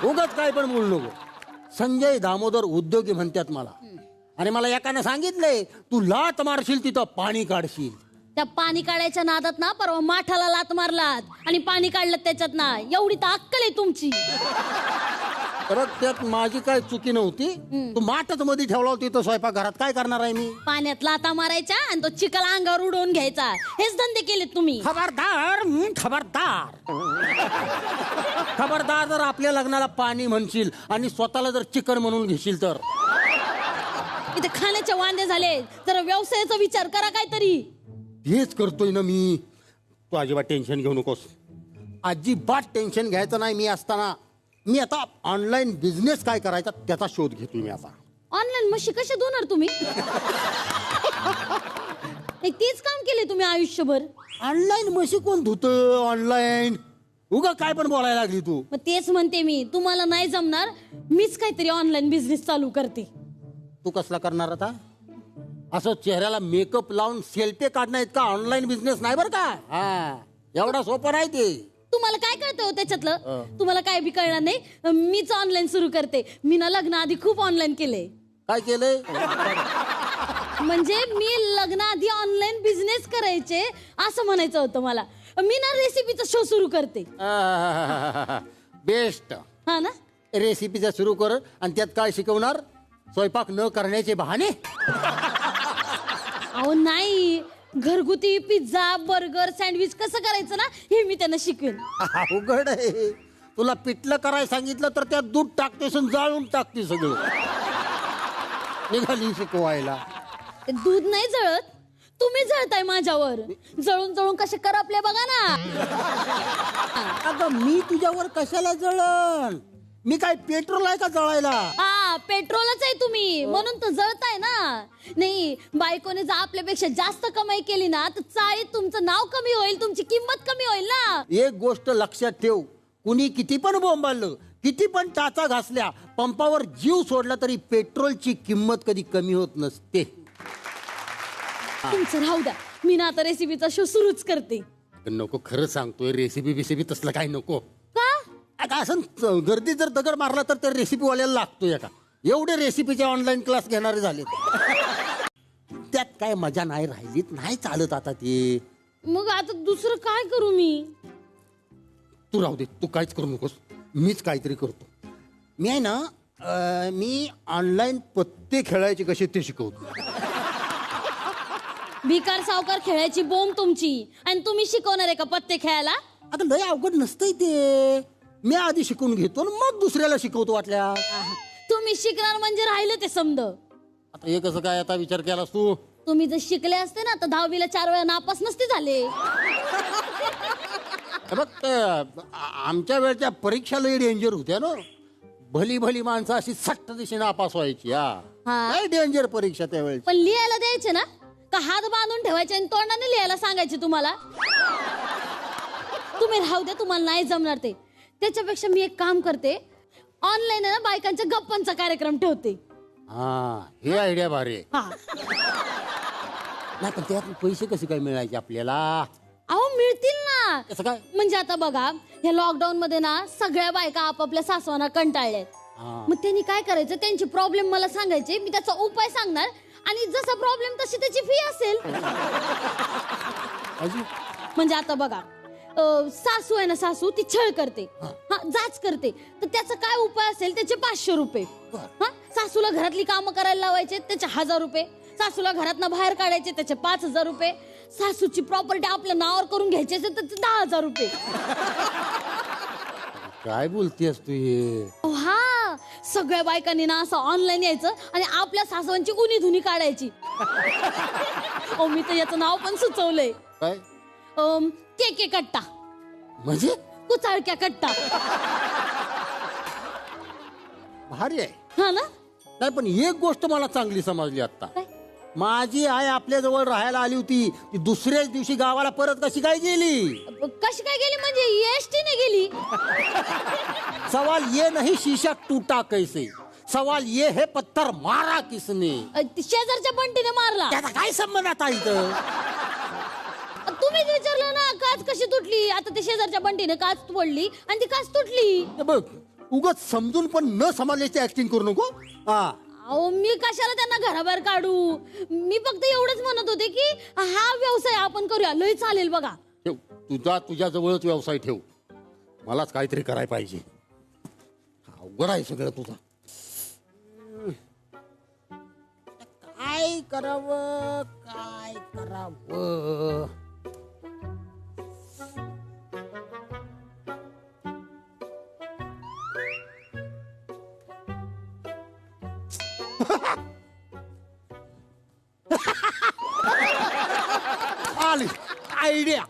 उगाच काय पण बोलू नको. संजय दामोदर उद्योगी म्हणतात मला. आणि मला एकाने सांगितलंय तू लात मारशील तिथं पाणी काढशील. त्या पाणी काढायच्या नादात ना परवा माठाला लात मारलात आणि पाणी काढलं त्याच्यात ना. एवढी तर अक्कल आहे तुमची. परत त्यात माझी काय चुकी नव्हती. तू माठच मध्ये ठेवला होती तर स्वयंपाक घरात काय करणार आहे मी. पाण्यात लाता मारायच्या आणि तो चिखल अंगावर उडवून घ्यायचा. हेच धंदे केलेत तुम्ही. खबरदार. खबरदार जर आपल्या लग्नाला पाणी म्हणशील आणि स्वतःला जर चिकन म्हणून घेशील तर. इथे खाण्याचे वांदे झाले. जरा व्यवसायाचा विचार करा काहीतरी. हेच करतोय ना मी. तू अजिबात टेन्शन घेऊ नकोस. अजिबात टेन्शन घ्यायचं नाही. मी असताना मी आता ऑनलाईन बिझनेस काय करायचा त्याचा शोध घेतोय मी आता. ऑनलाईन म्हशी कशा धुणार तुम्ही? तेच काम केले तुम्ही आयुष्यभर. ऑनलाईन म्हशी कोण धुत? ऑनलाईन उगा काय पण बोलायला लागली तू. मग तेच म्हणते मी तुम्हाला नाही जमणार. मीच काहीतरी ऑनलाईन बिझनेस चालू करते. तू कसला करणार आता? असं चेहऱ्याला मेकअप लावून सेल्फी काढणं इतका ऑनलाईन बिझनेस नाही बरं का. हा एवढा सोपं नाही ते. तुम्हाला काय कळतं हो त्याच्यातलं? तुम्हाला काय बी कळणार नाही. मीच ऑनलाईन सुरू करते. मी ना लग्न आधी खूप ऑनलाईन केले. काय केलंय? म्हणजे मी लग्नाआधी ऑनलाईन बिझनेस करायचे असं म्हणायचं होतं मला. मी ना रेसिपीचा शो सुरू करते. बेस्ट. हा ना. रेसिपीचा सुरू कर आणि त्यात काय शिकवणार? स्वयंपाक न करण्याचे बहाणे. अहो नाही, घरगुती पिझ्झा बर्गर सँडविच कसं करायचं ना हे मी त्यांना शिकवेन. अवघड आहे. तुला पिठलं करायला सांगितलं तर त्यात दूध टाकतेस आणि जाळून टाकते सगळं. निघाली शिकवायला. दूध नाही जळत. तुम्ही जळताय माझ्यावर. जळून जळून कसे करपले बघा ना. अगं मी तुझ्यावर कशाला जळण? मी काय पेट्रोल आहे का जळायला? हा, पेट्रोलच आहे तुम्ही, म्हणून तर जळताय ना. नाही, बायकोने जर आपल्यापेक्षा जास्त कमाई केली ना तर चाळीत तुमचं नाव कमी होईल, तुमची किंमत कमी होईल ना. एक गोष्ट लक्षात ठेव, कुणी किती पण बोंबाळलं, किती पण टाचा घासल्या, पंपावर जीव सोडला तरी पेट्रोलची किंमत कधी कमी होत नसते. तुमचं राहू द्या, मी ना आता रेसिपीचा शो सुरूच करते. नको, खरं सांगतोय, रेसिपी बिसिपी तसलं काय नको. का? आता असं गर्दीत जर दगड मारला तर त्या रेसिपीवाल्याला लागतोय का? एवढे रेसिपीचे ऑनलाईन क्लास घेणारे झाले, त्यात काय मजा नाही राहिली, नाही चालत आता ते. मग आता दुसरं काय करू मी? तू राहू दे, तू काहीच करू नकोस, मीच काहीतरी करतो. मी आहे ना, मी ऑनलाईन पत्ते खेळायचे कसे ते शिकवतो. भिकार सावकार खेळायची बोंब तुमची, आणि तुम्ही शिकवणार आहे का पत्ते खेळायला? आता लय अवघड नसतंय ते, मी आधी शिकून घेतो आणि मग दुसऱ्याला शिकवतो वाटल्या. तुम्ही शिकणार म्हणजे राहिलं ते समज. आता हे कसं काय आता विचार केलास तू? तुम्ही जर शिकले असते ना तर 10वीला 4 वेळा नापास नसते झाले. बघ, आमच्या वेळच्या परीक्षा लई डेंजर होत्या ना. भली भली माणसं अशी सट्ट दिशेने नापास व्हायची. काय डेंजर परीक्षा त्यावेळेस. पण लिहायला द्यायचे ना का हात बांधून ठेवायचे आणि तोंडाने लिहायला सांगायचे तुम्हाला? तुम्ही राहू द्या, तुम्हाला नाही जमणार ते. त्याच्यापेक्षा मी एक काम करते, ऑनलाईन ना बायकांच्या गप्पांचा कार्यक्रम ठेवते. हा, हे आयडिया भारी आहे. हा, नाही पण त्यात पैसे कसे काय मिळायचे आपल्याला? अहो मिळतील ना. कसं काय? म्हणजे आता बघा, ह्या लॉकडाऊन मध्ये ना सगळ्या बायका आपापल्या सासवांना कंटाळल्यात. मग त्यांनी काय करायचं, त्यांची प्रॉब्लेम मला सांगायचे, मी त्याचा उपाय सांगणार, आणि जसा प्रॉब्लेम तशी त्याची फी असेल. म्हणजे आता बघा, सासू आहे ना, सासू ती छळ करते, हा, जाच करते, तर त्याचा काय उपाय असेल, त्याचे 500 रुपये. हा, सासूला घरातली कामं करायला लावायचे, त्याचे 1000 रुपये. सासूला घरातनं बाहेर काढायचे, त्याचे 5000 रुपये. सासूची प्रॉपर्टी आपल्या नावावर करून घ्यायची असेल तर 10,000 रुपये. काय बोलतेस तू हे? हा, सगळ्या बायकांनी ना असं ऑनलाईन यायचं आणि आपल्या सासवांची उनी धुनी काढायची. मी तर याचं नाव पण सुचवलंय, काय केके कट्टा, म्हणजे? कुचाळक्या कट्टा. भारी आहे. हा ना? नाही पण एक गोष्ट मला चांगली समजली आता. काय? माझी आई आपल्या जवळ राहायला आली होती, ती दुसऱ्याच दिवशी गावाला परत कशी काय गेली? कशी काय गेली म्हणजे एसटीने गेली? सवाल ये नहीं शीशा टूटा कैसे, सवाल ये है पत्थर मारा किसने. शेजारच्या बंटीने मारला. त्याचा काय संबंध आता इथं? तुम्हीच विचारलं ना, काच कशी तुटली. आता ते शेजारच्या बंटीने काच तोडली आणि ती काच तुटली. बघ, उगाच समजून पण न समजल्याची ऍक्टिंग करू नको. हा, अहो मी कशाला त्यांना घराबाहेर काढू? मी फक्त एवढंच म्हणत होते की हा व्यवसाय आपण करूया, लय चालेल बघा. ठेव, तुझ्या जवळच व्यवसाय ठेव, मलाच काहीतरी करायला पाहिजे. अवघड आहे सगळं तुझं. काय करावं, काय करावं? आली आयडिया.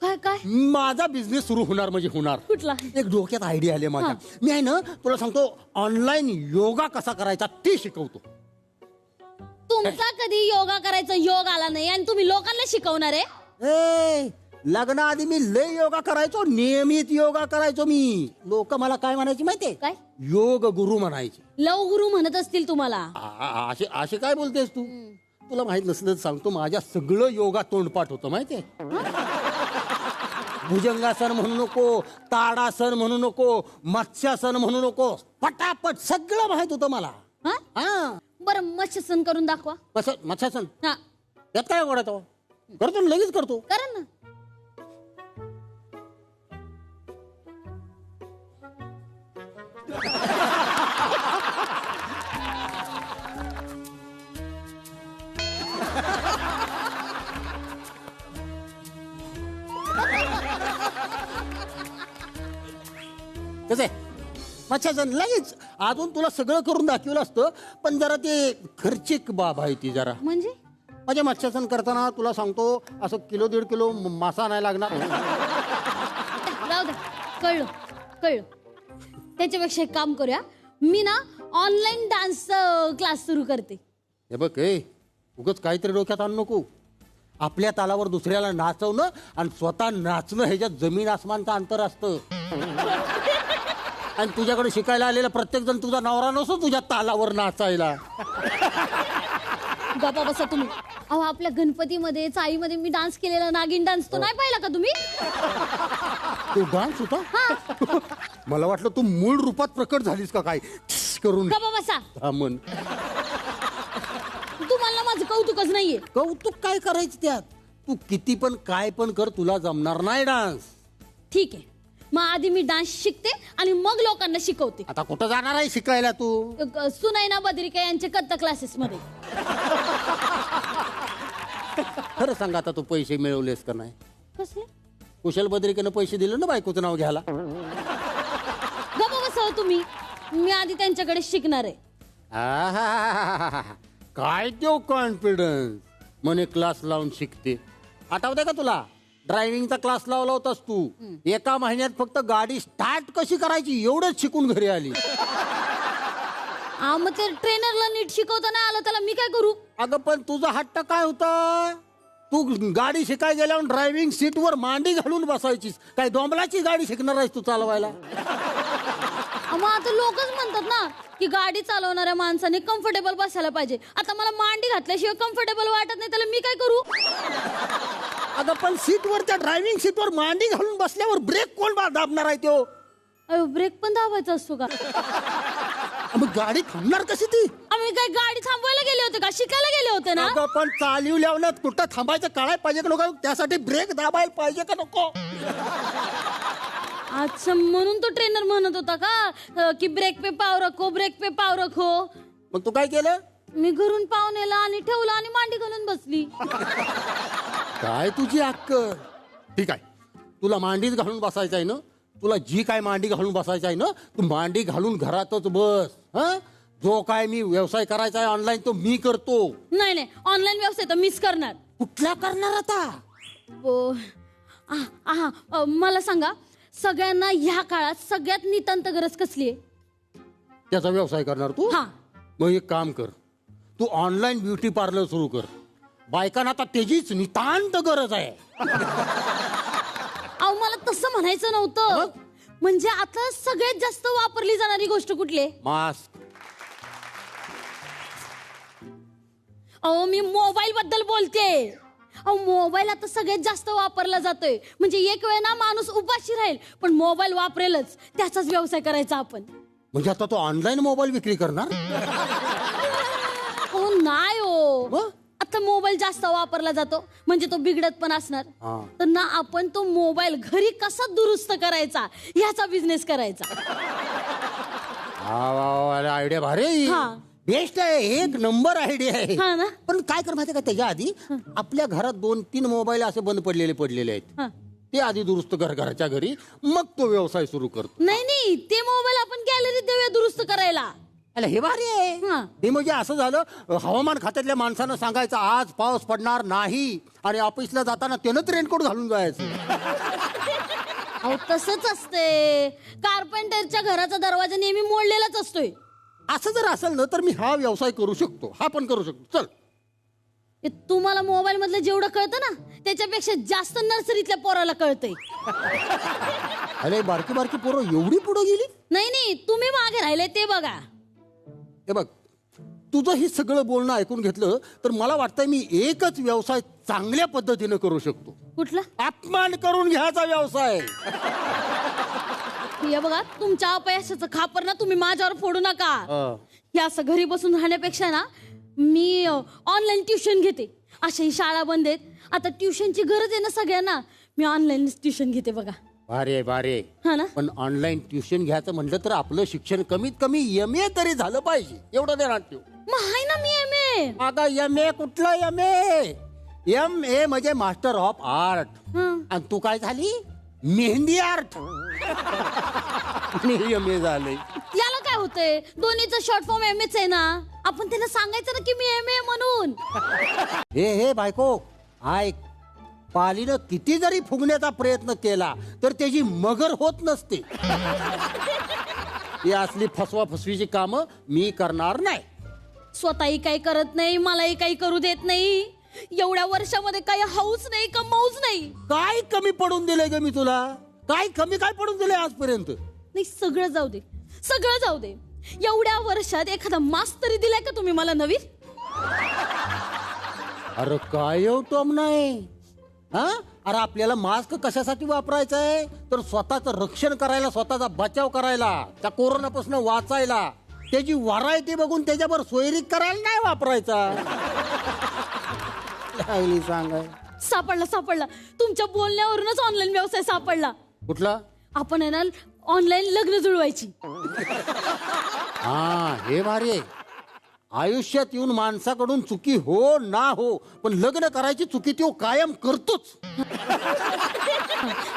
काय काय? माझा बिझनेस सुरू होणार म्हणजे होणार. कुठला? एक डोक्यात आयडिया आली माझ्या. मी आहे ना, तुला सांगतो, ऑनलाईन योगा कसा करायचा ते शिकवतो. तुमचा कधी योगा करायचा योग आला नाही आणि तुम्ही लोकांना शिकवणार आहे? लग्नाआधी मी लय योगा करायचो, नियमित योगा करायचो मी. लोक मला काय म्हणायची माहितीये? काय? योग गुरु म्हणायचे. लव गुरु म्हणत असतील तुम्हाला. असे काय बोलतेस तू? तुला माहित नसलं तर सांगतो, माझ्या सगळं योगा तोंडपाठ होतं माहितीये. भुजंगासन म्हणू नको, ताडासन म्हणू नको, मत्स्यासन म्हणू नको, पटापट सगळं माहित होतं मला. हा, बरं मत्स्यासन करून दाखवा. मत्स्यासन? हा, यात काय आवडतो? करतो ना, लगेच करतो. करा ना. कसं आहे मच्छासन? लगेच. अजून तुला सगळं करून दाखवलं असतं, पण जरा ते खर्चिक बाब आहे ती जरा. म्हणजे म्हणजे मत्स्यासन करताना तुला सांगतो असं 1-1.5 किलो मासा नाही लागणार. राहू दे, कळलं कळलं. त्याच्यापेक्षा एक काम करूया, मी ना ऑनलाईन डान्स क्लास सुरू करते. हे बघ उगाच काहीतरी डोक्यात आणू नको. आपल्या तालावर दुसऱ्याला नाचवणं आणि स्वतः नाचणं ह्याच्यात जमीन आसमानचं अंतर असतं. आणि तुझ्याकडे शिकायला आलेला प्रत्येक जण तुझा नवरा नसतो तुझ्या तालावर नाचायला. गप्पा बसा तुम्ही. अहो आपल्या गणपतीमध्ये चाळीमध्ये मी डान्स केलेला नागिन डान्स तो नाही पाहिला का तुम्ही? तू डान्स होता? मला वाटलं तू मूळ रूपात प्रकट झालीस का काय करून. गप्पा बसा. मन तुम्हाला माझं कौतुकच नाहीये. कौतुक काय करायचं त्यात? तू किती पण काय पण कर, तुला जमणार नाही डान्स. ठीक आहे, मग आधी मी डान्स शिकते आणि मग लोकांना शिकवते. आता कुठं जाणार आहे शिकायला तू? सुनैना बद्रिका यांचे कथ्थक क्लासेस मध्ये. खरं सांग, आता तू पैसे मिळवलेस का नाही? कसले? कुशल बद्रिकेनं पैसे दिले ना बायकोचं नाव घ्यायला. गप्पा बसा तुम्ही. मी आधी त्यांच्याकडे शिकणार आहे. आहाहाहाहा. काय तो कॉन्फिडन्स. म्हणे क्लास लावून शिकते. आठवते का तुला ड्रायव्हिंगचा क्लास लावला होतास तू? एका महिन्यात फक्त गाडी स्टार्ट कशी करायची एवढंच शिकून घरी आली. मग ते ट्रेनरला नीट शिकवता नाही आलं, त्याला मी काय करू? अगं पण तुझा हट्ट काय होता? तू गाडी शिकाय गेल्यावर ड्रायव्हिंग सीटवर मांडी घालून बसायचीस. काय डोंबलाची गाडी शिकणार आहेस तू चालवायला? मग आता लोकच म्हणतात ना की गाडी चालवणाऱ्या माणसाने कम्फर्टेबल बसायला पाहिजे. आता मला मांडी घातल्याशिवाय कम्फर्टेबल वाटत नाही, त्याला मी काय करू? अगं पण सीटवर, त्या ड्रायव्हिंग सीटवर मांडी घालून बसल्यावर ब्रेक कोण दाबणार आहे तो? ब्रेक पण दाबायचा असतो का? मग गाडी थांबणार कशी ती? आम्ही काय गाडी थांबवायला गेले होते का? शिकायला गेले होते ना. अगं पण चालवल्यावर कुठं थांबायचं कळायला पाहिजे का नको? त्यासाठी ब्रेक दाबायला पाहिजे का नको? अच्छा, म्हणून तो ट्रेनर म्हणत होता का की ब्रेक पे पाव रखो, ब्रेक पे पाव रखो. मग तू काय केलं? मी घरून पाव नेला आणि ठेवला आणि मांडी घालून बसली. काय तुझी अक्कल. ठीक आहे, तुला मांडीच घालून बसायचं आहे ना? तुला जी काय मांडी घालून बसायचं आहे ना, तू मांडी घालून घरातच बस. हा, जो काय मी व्यवसाय करायचा आहे ऑनलाईन तो मी करतो. नाही नाही, ऑनलाईन व्यवसाय तर मीच करणार. कुठला करणार आता? मला सांगा, सगळ्यांना ह्या काळात सगळ्यात नितांत गरज कसली आहे? त्याचा व्यवसाय करणार तू? हा. मग एक काम कर, तू ऑनलाईन ब्युटी पार्लर सुरू कर. बायकांना आता त्याचीच नितांत गरज आहे. अहो मला तसं म्हणायचं नव्हतं. म्हणजे आता सगळ्यात जास्त वापरली जाणारी गोष्ट कुठली? मास्क. अहो मी मोबाईल बद्दल बोलते. अहो मोबाईल आता सगळ्यात जास्त वापरला जातोय. म्हणजे एक वेळ ना माणूस उपाशी राहील पण मोबाईल वापरेलच. त्याचाच व्यवसाय करायचा आपण. म्हणजे आता तो ऑनलाईन मोबाईल विक्री करणार? हो नाही हो. आता मोबाईल जास्त वापरला जातो म्हणजे तो बिघडत पण असणार. तर ना आपण तो मोबाईल घरी कसा दुरुस्त करायचा ह्याचा बिझनेस करायचा. आयडिया भारी, बेस्ट आहे, एक नंबर आयडिया आहे. हा ना. पण काय कर माहिती का, त्याच्या आधी आपल्या घरात 2-3 मोबाईल असे बंद पडलेले आहेत. ते आधी दुरुस्त कर घराच्या घरी, मग तो व्यवसाय सुरू करतो. नाही नाही, ते मोबाईल आपण गॅलरीत देऊया दुरुस्त करायला. अरे हे भारी आहे. हे म्हणजे असं झालं, हवामान खात्यातल्या माणसानं सांगायचं आज पाऊस पडणार नाही आणि ऑफिसला जाताना त्यानंच रेनकोट घालून जायचं. अहो तसंच असते. कार्पेंटरच्या घराचा दरवाजा नेहमी मोडलेलाच असतोय. असं जर असेल ना तर मी हा व्यवसाय करू शकतो. हा पण करू शकतो. चल. तुम्हाला मोबाईल मधलं जेवढं कळतं ना त्याच्यापेक्षा जास्त नर्सरीतल्या पोराला कळतंय. अरे बारकी बारकी पोरं एवढी पुढे गेली? नाही नाही, तुम्ही मागे राहिले ते बघा. हे बघ, तुझं हे सगळं बोलणं ऐकून घेतलं तर मला वाटतंय मी एकच व्यवसाय चांगल्या पद्धतीने करू शकतो. कुठला? अपमान करून घ्यायचा व्यवसाय. हे बघा, तुमच्या अपयशाचं खापर ना तुम्ही माझ्यावर फोडू नका. हे असं घरी बसून राहण्यापेक्षा ना मी ऑनलाईन ट्युशन घेते. अशाही शाळा बंद आहेत, आता ट्युशनची गरज आहे ना सगळ्यांना. मी ऑनलाईन ट्युशन घेते बघा. भारे भारे. हा ना. पण ऑनलाईन ट्युशन घ्यायचं म्हटलं तर आपलं शिक्षण कमीत कमी MA तरी झालं पाहिजे. एवढं देणार ठेव. मग आहे ना मी MA. आता MA कुठलं MA? MA म्हणजे मास्टर ऑफ आर्ट. आणि तू काय झाली? मेहंदी आर्ट. MA झाले. याला काय होतंय? दोन्हीचं शॉर्ट फॉर्म MAच आहे ना. आपण त्यांना सांगायचं ना की मी MA म्हणून. हे बायको ऐक, पालीनं किती जरी फुगण्याचा प्रयत्न केला तर त्याची मगर होत नसते. ही असली फसवा फसवीची कामं मी करणार नाही. स्वतःही काही करत नाही, मलाही काही करू देत नाही. एवढ्या वर्षामध्ये काही हौस नाही का मौज नाही. काय कमी पडून दिलंय ग मी तुला? काय कमी काय पडून दिलंय आजपर्यंत? नाही, सगळं जाऊ दे, सगळं जाऊ दे. एवढ्या वर्षात एखादा मास्क तरी दिलाय का तुम्ही मला नवीन? अरे काय टॉम नाही हा. अरे आपल्याला मास्क कशासाठी वापरायचा आहे? तर स्वतःचं रक्षण करायला, स्वतःचा बचाव करायला, त्या कोरोनापासून वाचायला. त्याची व्हरायटी बघून त्याच्यावर सोयरीक करायला नाही वापरायचा. सांगाय सापडला तुमच्या बोलण्यावरूनच ऑनलाईन व्यवसाय सापडला. कुठला? आपण आहे ना ऑनलाईन लग्न जुळवायची. हा, हे भारी आहे. आयुष्यात येऊन माणसाकडून चुकी हो ना हो, पण लग्न करायची चुकी तो कायम करतोच.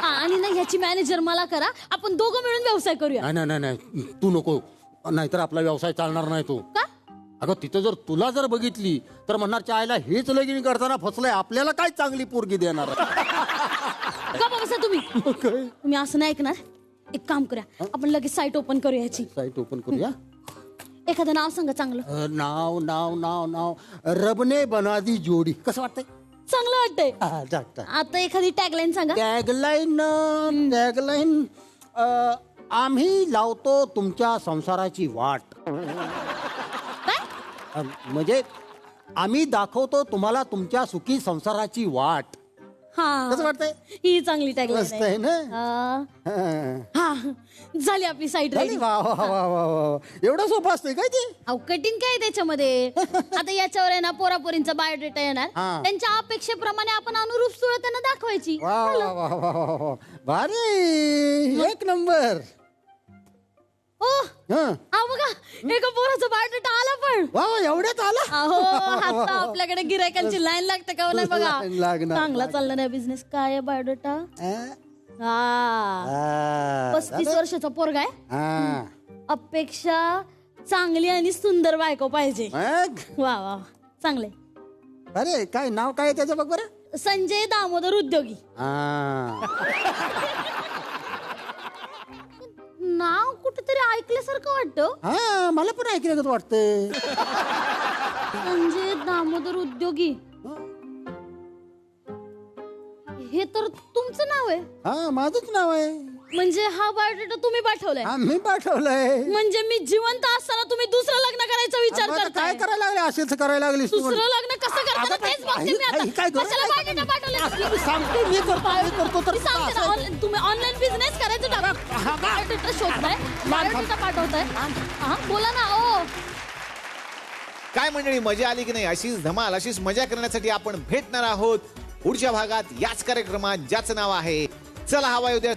आणि ना ह्याची मॅनेजर मला करा, आपण दोघं मिळून व्यवसाय करूया. नाही, तू नको, नाहीतर आपला व्यवसाय चालणार नाही. तो का? अगं तिथं जर तुला जर बघितली तर म्हणणार चायला हेच लगीन करताना फसलंय, आपल्याला काय चांगली पोरगी देणार. का बसा तुम्ही असं नाही ऐकणार. एक काम करूया, आपण लगेच साईट ओपन करूया ह्याची. साईट ओपन करूया. एखादं नाव सांगा चांगलं. नाव रबने बनादी जोडी. कसं वाटतंय? चांगलं वाटतंय. आता एखादी टॅगलाईन सांगा. टॅगलाईन आम्ही लावतो तुमच्या संसाराची वाट. म्हणजे आम्ही दाखवतो तुम्हाला तुमच्या सुखी संसाराची वाट. हा, कसं वाटतंय? ही चांगली टॅगलाईन मस्त आहे ना. हा, झाली आपली साईट रेडी. वा एवढं सोपं असतंय काय ते? अहो कठीण काय त्याच्यामध्ये? आता याच्यावर आहे ना पोरापोरींचा बायोडेटा येणार. त्यांच्या अपेक्षेप्रमाणे आपण अनुरूप स्थळ त्यांना दाखवायची. वा भारी, एक नंबर. अहो बघा, एका पोराचा बायोडेटा आला पण. वा एवढ्यात आला. अहो आता आपल्याकडे गिरायकांची लाईन लागते का नाही बघा. चांगला चालणार आहे बिझनेस. काय आहे बायोडेटा? 35 वर्षाचा पोरगा आहे. अपेक्षा चांगली आणि सुंदर बायको पाहिजे. वा चांगले. अरे काय नाव काय त्याचं बघ बरं. संजय दामोदर उद्योगी. नाव कुठेतरी ऐकल्यासारखं वाटतं. हा, मला पण ऐकल्यागत वाटतं. संजय दामोदर उद्योगी, हे तर तुमचं नाव आहे. हा, माझंच नाव आहे. म्हणजे हा बायोडेटा तुम्ही पाठवलाय? मी पाठवलंय. म्हणजे मी जिवंत असताना तुम्ही दुसरं लग्न करायचा विचार करताय? काय करायला लागले? असेच करायला लागलीस तू. दुसरं लग्न कसं करताना तेच बघते मी आता. कशाला बायोडेटा पाठवलाय? सांगते मी करतो तर. मी सांगते ना, तुम्ही ऑनलाईन बिझनेस करायचं बायोडेटा शोधताय, बायोडेटा पाठवताय. हा बोला ना. ओ काय मंडळी, मजा आली की नाही? अशीच धमाल, अशीच मजा करण्यासाठी आपण भेटणार आहोत पुढच्या भागात याच कार्यक्रमात, ज्याचं नाव आहे चला हवा येऊ द्या.